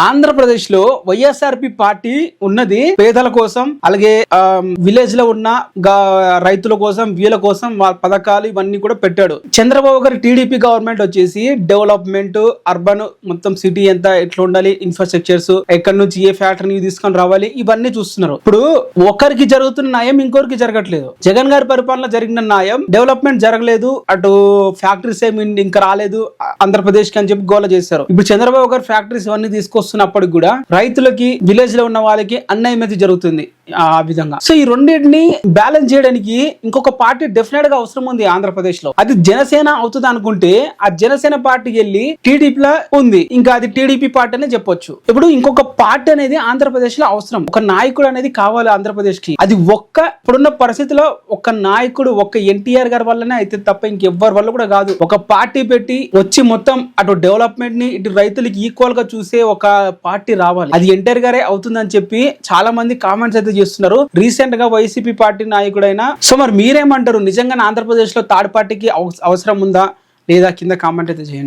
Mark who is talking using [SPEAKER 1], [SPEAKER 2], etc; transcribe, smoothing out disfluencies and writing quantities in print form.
[SPEAKER 1] ఆంధ్రప్రదేశ్ లో YSRP party ఉన్నది పేదల కోసం, అలాగే విలేజ్ లో ఉన్న రైతుల కోసం, వీళ్ళ కోసం పథకాలు ఇవన్నీ కూడా పెట్టాడు. చంద్రబాబు గారి టీడీపీ గవర్నమెంట్ వచ్చేసి డెవలప్మెంట్, అర్బన్ మొత్తం సిటీ ఎంత ఎట్లా ఉండాలి, ఇన్ఫ్రాస్ట్రక్చర్స్ ఎక్కడి నుంచి ఏ ఫ్యాక్టరీ తీసుకొని రావాలి, ఇవన్నీ చూస్తున్నారు. ఇప్పుడు ఒకరికి జరుగుతున్న న్యాయం ఇంకొకరికి జరగట్లేదు. జగన్ గారి పరిపాలన జరిగిన న్యాయం, డెవలప్మెంట్ జరగలేదు, అటు ఫ్యాక్టరీస్ ఏమి ఇంకా రాలేదు ఆంధ్రప్రదేశ్ కి అని చెప్పి గోల చేశారు. ఇప్పుడు చంద్రబాబు గారు ఫ్యాక్టరీస్ ఇవన్నీ తీసుకొస్తున్నప్పటికి కూడా రైతులకి, విలేజ్ లో ఉన్న వాళ్ళకి అన్యాయం అయితే జరుగుతుంది ఆ విధంగా. సో ఈ రెండింటిని బ్యాలెన్స్ చేయడానికి ఇంకొక పార్టీ డెఫినెట్ గా అవసరం ఉంది ఆంధ్రప్రదేశ్ లో. అది జనసేన అవుతుంది అనుకుంటే ఆ జనసేన పార్టీకి వెళ్ళి టీడీపీలో ఉంది, ఇంకా అది టీడీపీ పార్టీ అనే చెప్పొచ్చు. ఇప్పుడు ఇంకొక పార్టీ అనేది ఆంధ్రప్రదేశ్ లో అవసరం, ఒక నాయకుడు అనేది కావాలి ఆంధ్రప్రదేశ్ కి. అది ఇప్పుడున్న పరిస్థితిలో ఒక నాయకుడు, ఒక్క ఎన్టీఆర్ గారి వల్లనే అయితే తప్ప ఇంకెవ్వరి వల్ల కూడా కాదు. ఒక పార్టీ పెట్టి వచ్చి మొత్తం అటు డెవలప్మెంట్ ని, ఇటు రైతులకి ఈక్వల్ గా చూసే ఒక పార్టీ రావాలి. అది ఎన్టీఆర్ గారే అవుతుందని చెప్పి చాలా మంది కామెంట్స్ అయితే చేస్తున్నారు. రీసెంట్ గా వైసీపీ పార్టీ నాయకుడైనా. సో మరి మీరేమంటారు, నిజంగా ఆంధ్రప్రదేశ్ లో థర్డ్ పార్టీకి అవసరం ఉందా లేదా? కింద కామెంట్ అయితే చేయండి.